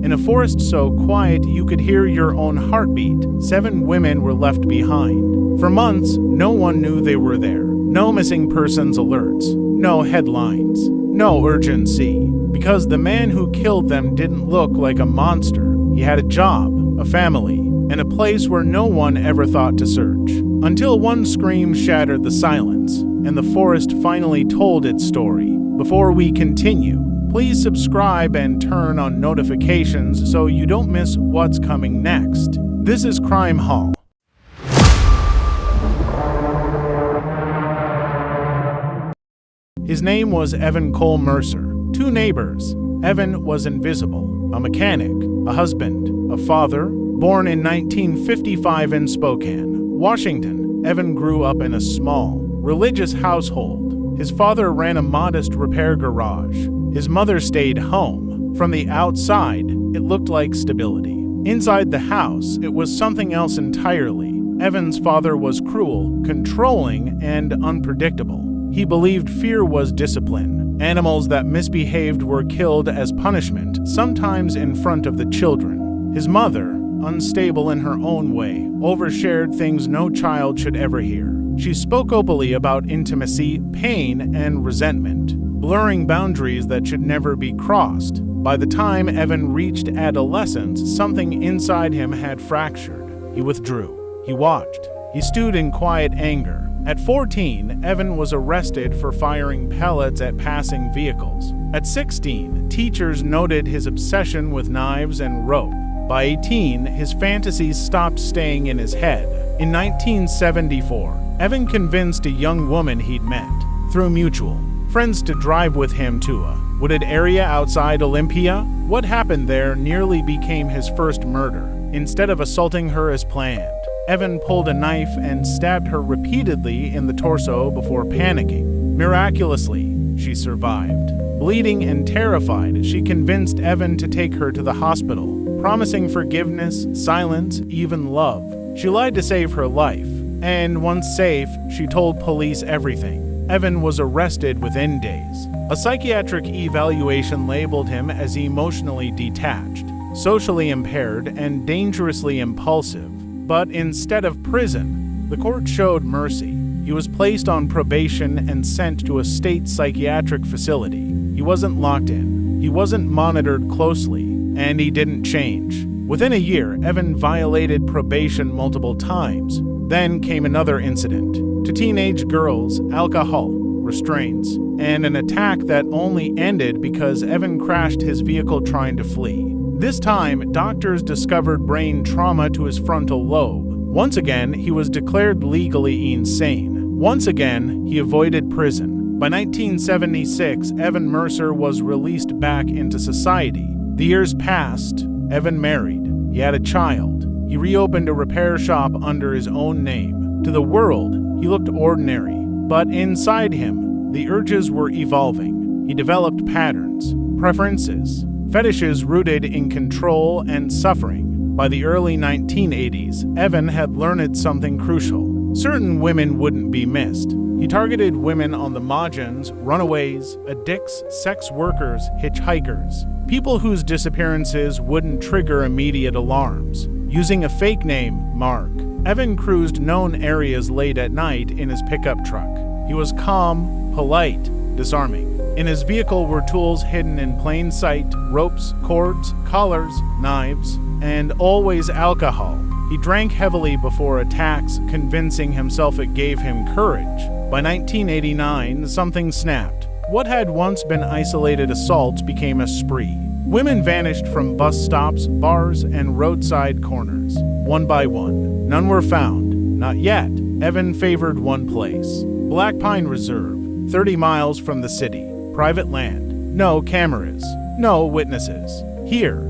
In a forest so quiet you could hear your own heartbeat, 7 women were left behind. For months, no one knew they were there. No missing persons alerts, no headlines, no urgency. Because the man who killed them didn't look like a monster. He had a job, a family, and a place where no one ever thought to search. Until one scream shattered the silence, and the forest finally told its story. Before we continue, please subscribe and turn on notifications so you don't miss what's coming next. This is Crime Hall. His name was Evan Cole Mercer. 2 neighbors. Evan was invisible, a mechanic, a husband, a father. Born in 1955 in Spokane, Washington, Evan grew up in a small, religious household. His father ran a modest repair garage. His mother stayed home. From the outside, it looked like stability. Inside the house, it was something else entirely. Evan's father was cruel, controlling, and unpredictable. He believed fear was discipline. Animals that misbehaved were killed as punishment, sometimes in front of the children. His mother, unstable in her own way, overshared things no child should ever hear. She spoke openly about intimacy, pain, and resentment, blurring boundaries that should never be crossed. By the time Evan reached adolescence, something inside him had fractured. He withdrew. He watched. He stewed in quiet anger. At 14, Evan was arrested for firing pellets at passing vehicles. At 16, teachers noted his obsession with knives and rope. By 18, his fantasies stopped staying in his head. In 1974, Evan convinced a young woman he'd met, through mutual friends, to drive with him to a wooded area outside Olympia. What happened there nearly became his first murder. Instead of assaulting her as planned, Evan pulled a knife and stabbed her repeatedly in the torso before panicking. Miraculously, she survived. Bleeding and terrified, she convinced Evan to take her to the hospital, promising forgiveness, silence, even love. She lied to save her life, and once safe, she told police everything. Evan was arrested within days. A psychiatric evaluation labeled him as emotionally detached, socially impaired, and dangerously impulsive. But instead of prison, the court showed mercy. He was placed on probation and sent to a state psychiatric facility. He wasn't locked in, he wasn't monitored closely, and he didn't change. Within a year, Evan violated probation multiple times. Then came another incident. To teenage girls, alcohol, restraints, and an attack that only ended because Evan crashed his vehicle trying to flee. This time, doctors discovered brain trauma to his frontal lobe. Once again, he was declared legally insane. Once again, he avoided prison. By 1976, Evan Mercer was released back into society. The years passed. Evan married. He had a child. He reopened a repair shop under his own name. To the world, he looked ordinary. But inside him, the urges were evolving. He developed patterns, preferences, fetishes rooted in control and suffering. By the early 1980s, Evan had learned something crucial. Certain women wouldn't be missed. He targeted women on the margins, runaways, addicts, sex workers, hitchhikers, people whose disappearances wouldn't trigger immediate alarms. Using a fake name, Mark, Evan cruised known areas late at night in his pickup truck. He was calm, polite, disarming. In his vehicle were tools hidden in plain sight, ropes, cords, collars, knives, and always alcohol. He drank heavily before attacks, convincing himself it gave him courage. By 1989, something snapped. What had once been isolated assaults became a spree. Women vanished from bus stops, bars, and roadside corners. One by one. None were found. Not yet. Evan favored one place. Black Pine Reserve, 30 miles from the city. Private land. No cameras. No witnesses. Here,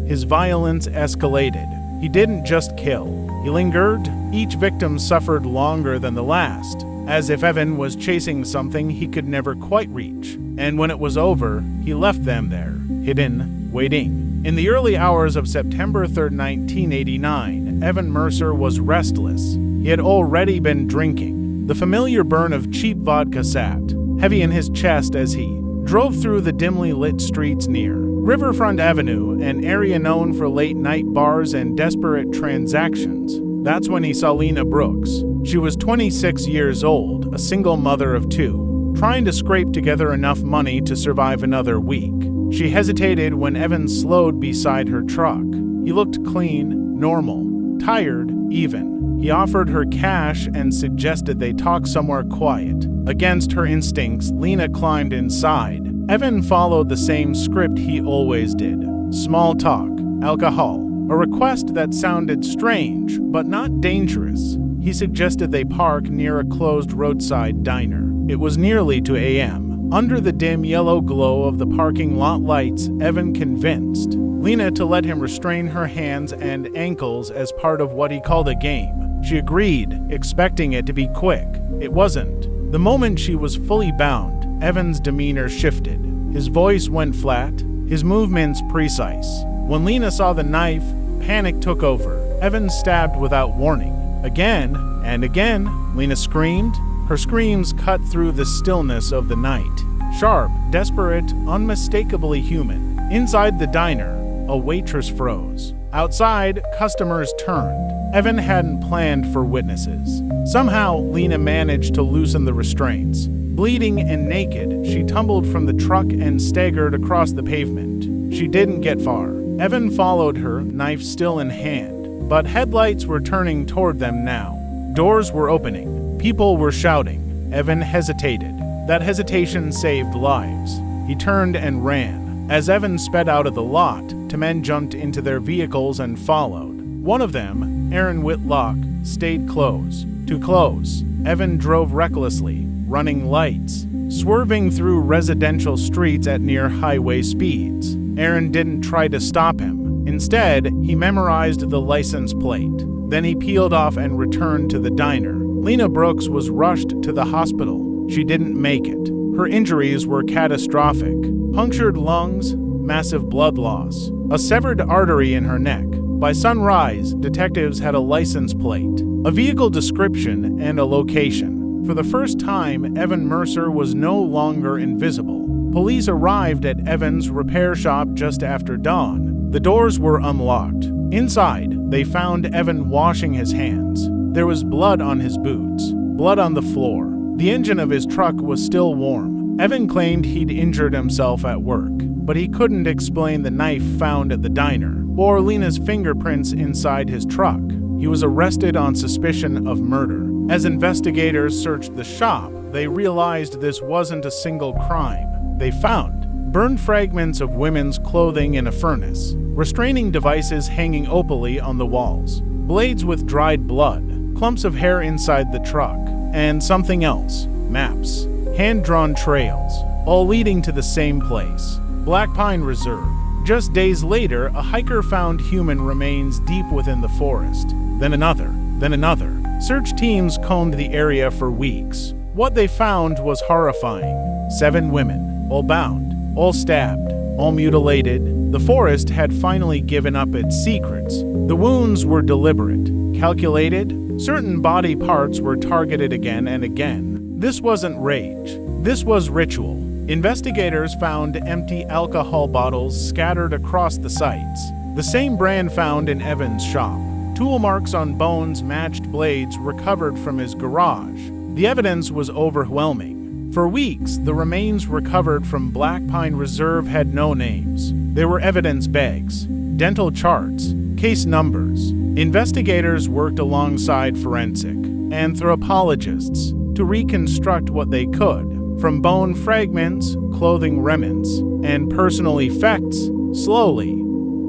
his violence escalated. He didn't just kill. He lingered. Each victim suffered longer than the last, as if Evan was chasing something he could never quite reach. And when it was over, he left them there, hidden, waiting. In the early hours of September 3, 1989, Evan Mercer was restless. He had already been drinking. The familiar burn of cheap vodka sat heavy in his chest as he drove through the dimly lit streets near Riverfront Avenue, an area known for late-night bars and desperate transactions. That's when he saw Lena Brooks. She was 26 years old, a single mother of two, trying to scrape together enough money to survive another week. She hesitated when Evan slowed beside her truck. He looked clean, normal, tired, even. He offered her cash and suggested they talk somewhere quiet. Against her instincts, Lena climbed inside. Evan followed the same script he always did. Small talk, alcohol, a request that sounded strange, but not dangerous. He suggested they park near a closed roadside diner. It was nearly 2 a.m. Under the dim yellow glow of the parking lot lights, Evan convinced Lena to let him restrain her hands and ankles as part of what he called a game. She agreed, expecting it to be quick. It wasn't. The moment she was fully bound, Evan's demeanor shifted. His voice went flat, his movements precise. When Lena saw the knife, panic took over. Evan stabbed without warning. Again and again, Lena screamed. Her screams cut through the stillness of the night. Sharp, desperate, unmistakably human. Inside the diner, a waitress froze. Outside, customers turned. Evan hadn't planned for witnesses. Somehow, Lena managed to loosen the restraints. Bleeding and naked, she tumbled from the truck and staggered across the pavement. She didn't get far. Evan followed her, knife still in hand. But headlights were turning toward them now. Doors were opening. People were shouting. Evan hesitated. That hesitation saved lives. He turned and ran. As Evan sped out of the lot, two men jumped into their vehicles and followed. One of them, Aaron Whitlock, stayed close. Too close. Evan drove recklessly, running lights, swerving through residential streets at near highway speeds. Aaron didn't try to stop him. Instead, he memorized the license plate. Then he peeled off and returned to the diner. Lena Brooks was rushed to the hospital. She didn't make it. Her injuries were catastrophic. Punctured lungs, massive blood loss, a severed artery in her neck. By sunrise, detectives had a license plate, a vehicle description, and a location. For the first time, Evan Mercer was no longer invisible. Police arrived at Evan's repair shop just after dawn. The doors were unlocked. Inside, they found Evan washing his hands. There was blood on his boots, blood on the floor. The engine of his truck was still warm. Evan claimed he'd injured himself at work, but he couldn't explain the knife found at the diner or Lena's fingerprints inside his truck. He was arrested on suspicion of murder. As investigators searched the shop, they realized this wasn't a single crime. They found burned fragments of women's clothing in a furnace, restraining devices hanging opally on the walls, blades with dried blood, clumps of hair inside the truck, and something else, maps, hand-drawn trails, all leading to the same place, Black Pine Reserve. Just days later, a hiker found human remains deep within the forest. Then another. Search teams combed the area for weeks. What they found was horrifying. 7 women, all bound, all stabbed, all mutilated. The forest had finally given up its secrets. The wounds were deliberate, calculated. Certain body parts were targeted again and again. This wasn't rage. This was ritual. Investigators found empty alcohol bottles scattered across the sites, the same brand found in Evan's shop. Tool marks on bones matched blades recovered from his garage. The evidence was overwhelming. For weeks, the remains recovered from Black Pine Reserve had no names. There were evidence bags, dental charts, case numbers. Investigators worked alongside forensic anthropologists to reconstruct what they could. From bone fragments, clothing remnants, and personal effects, slowly,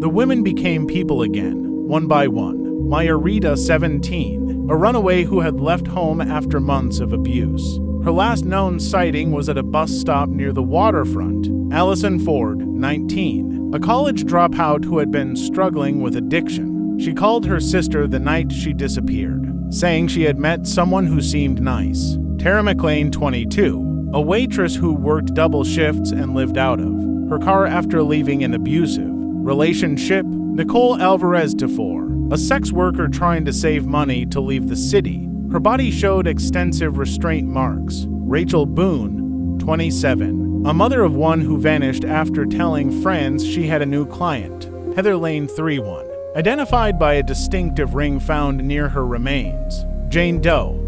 the women became people again, one by one. Maya Rita, 17, a runaway who had left home after months of abuse. Her last known sighting was at a bus stop near the waterfront. Allison Ford, 19, a college dropout who had been struggling with addiction. She called her sister the night she disappeared, saying she had met someone who seemed nice. Tara McLean, 22, a waitress who worked double shifts and lived out of her car after leaving an abusive relationship. Nicole Alvarez, 24, a sex worker trying to save money to leave the city. Her body showed extensive restraint marks. Rachel Boone, 27, a mother of one who vanished after telling friends she had a new client. Heather Lane 31, identified by a distinctive ring found near her remains. Jane Doe,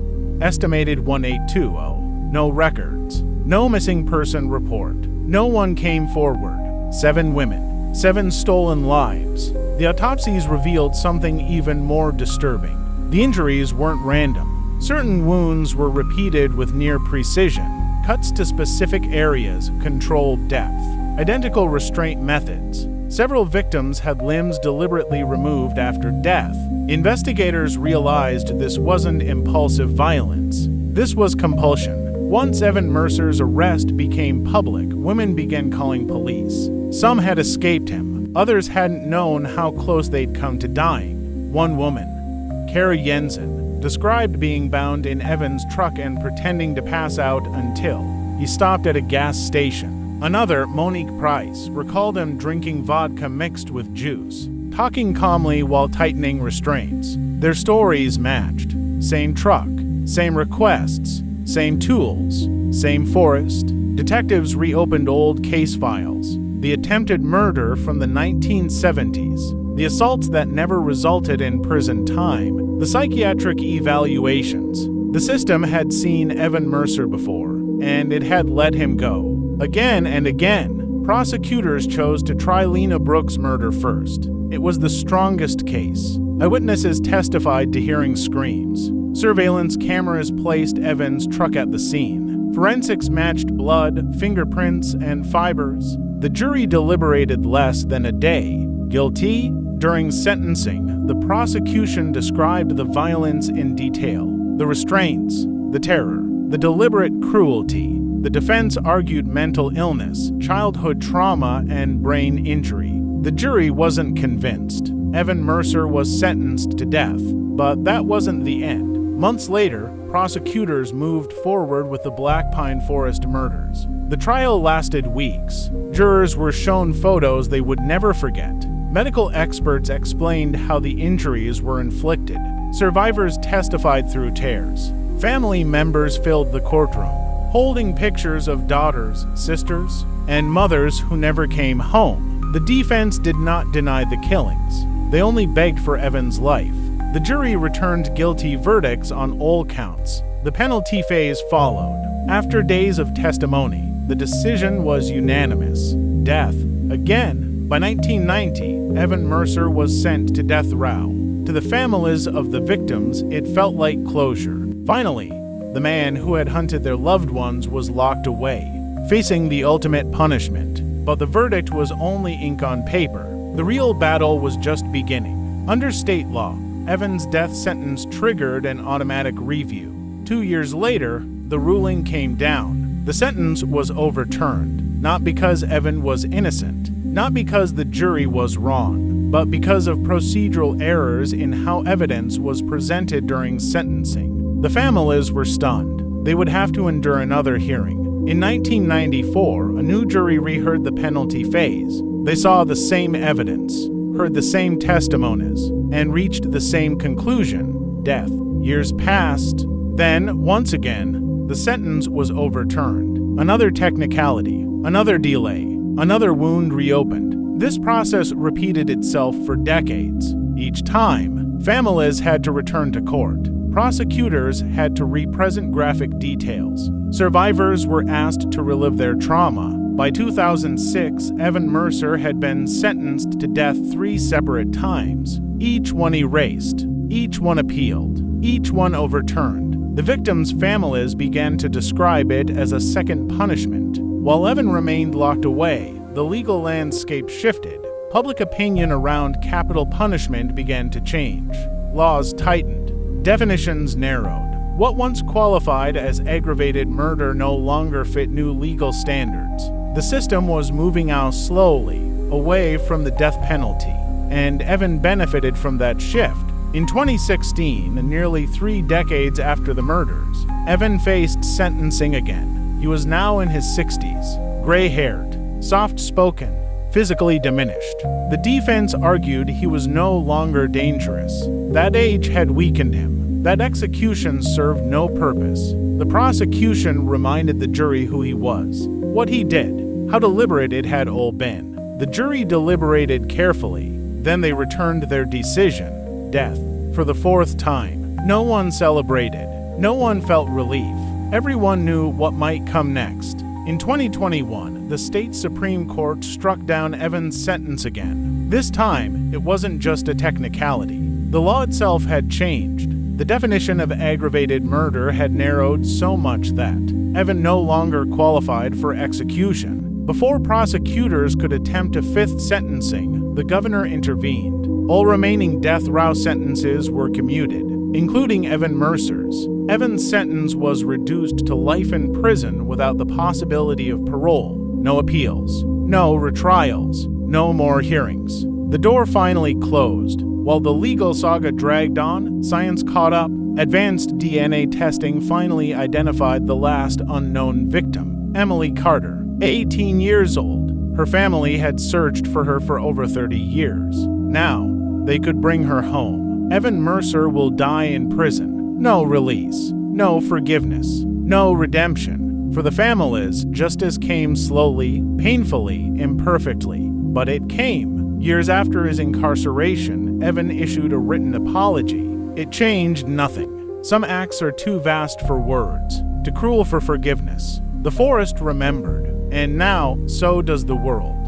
estimated 1820, no records, no missing person report, no one came forward. 7 women, 7 stolen lives. The autopsies revealed something even more disturbing. The injuries weren't random. Certain wounds were repeated with near precision. Cuts to specific areas controlled depth. Identical restraint methods. Several victims had limbs deliberately removed after death. Investigators realized this wasn't impulsive violence. This was compulsion. Once Evan Mercer's arrest became public, women began calling police. Some had escaped him. Others hadn't known how close they'd come to dying. One woman, Kara Jensen, described being bound in Evan's truck and pretending to pass out until he stopped at a gas station. Another, Monique Price, recalled him drinking vodka mixed with juice, talking calmly while tightening restraints. Their stories matched. Same truck, same requests, same tools, same forest. Detectives reopened old case files. The attempted murder from the 1970s, the assaults that never resulted in prison time, the psychiatric evaluations. The system had seen Evan Mercer before, and it had let him go. Again and again, prosecutors chose to try Lena Brooks' murder first. It was the strongest case. Eyewitnesses testified to hearing screams. Surveillance cameras placed Evan's truck at the scene. Forensics matched blood, fingerprints, and fibers. The jury deliberated less than a day. Guilty? During sentencing, the prosecution described the violence in detail. The restraints, the terror, the deliberate cruelty. The defense argued mental illness, childhood trauma, and brain injury. The jury wasn't convinced. Evan Mercer was sentenced to death, but that wasn't the end. Months later, prosecutors moved forward with the Black Pine Forest murders. The trial lasted weeks. Jurors were shown photos they would never forget. Medical experts explained how the injuries were inflicted. Survivors testified through tears. Family members filled the courtroom, holding pictures of daughters, sisters, and mothers who never came home. The defense did not deny the killings. They only begged for Evan's life. The jury returned guilty verdicts on all counts. The penalty phase followed. After days of testimony, the decision was unanimous. Death. Again. By 1990, Evan Mercer was sent to death row. To the families of the victims, it felt like closure. Finally, the man who had hunted their loved ones was locked away, facing the ultimate punishment. But the verdict was only ink on paper. The real battle was just beginning. Under state law, Evan's death sentence triggered an automatic review. 2 years later, the ruling came down. The sentence was overturned, not because Evan was innocent, not because the jury was wrong, but because of procedural errors in how evidence was presented during sentencing. The families were stunned. They would have to endure another hearing. In 1994, a new jury reheard the penalty phase. They saw the same evidence, heard the same testimonies, and reached the same conclusion: death. Years passed. Then, once again, the sentence was overturned. Another technicality, another delay, another wound reopened. This process repeated itself for decades. Each time, families had to return to court. Prosecutors had to represent graphic details. Survivors were asked to relive their trauma. By 2006, Evan Mercer had been sentenced to death 3 separate times. Each one erased, each one appealed, each one overturned. The victims' families began to describe it as a second punishment. While Evan remained locked away, the legal landscape shifted. Public opinion around capital punishment began to change. Laws tightened. Definitions narrowed. What once qualified as aggravated murder no longer fit new legal standards. The system was moving out slowly, away from the death penalty, and Evan benefited from that shift. In 2016, nearly 3 decades after the murders, Evan faced sentencing again. He was now in his 60s, gray-haired, soft-spoken, physically diminished. The defense argued he was no longer dangerous. That age had weakened him. That execution served no purpose. The prosecution reminded the jury who he was. what he did, how deliberate it had all been. The jury deliberated carefully. Then they returned their decision: death. For the fourth time. No one celebrated. No one felt relief. Everyone knew what might come next. In 2021, the state Supreme Court struck down Evan's sentence again. This time, it wasn't just a technicality. The law itself had changed. The definition of aggravated murder had narrowed so much that Evan no longer qualified for execution. Before prosecutors could attempt a fifth sentencing, the governor intervened. All remaining death row sentences were commuted, including Evan Mercer's. Evan's sentence was reduced to life in prison without the possibility of parole. No appeals, no retrials, no more hearings. The door finally closed. While the legal saga dragged on, science caught up. Advanced DNA testing finally identified the last unknown victim, Emily Carter, 18 years old. Her family had searched for her for over 30 years. Now, they could bring her home. Evan Mercer will die in prison. No release, no forgiveness, no redemption. For the families, justice came slowly, painfully, imperfectly. But it came. Years after his incarceration, Evan issued a written apology. It changed nothing. Some acts are too vast for words, too cruel for forgiveness. The forest remembered, and now so does the world.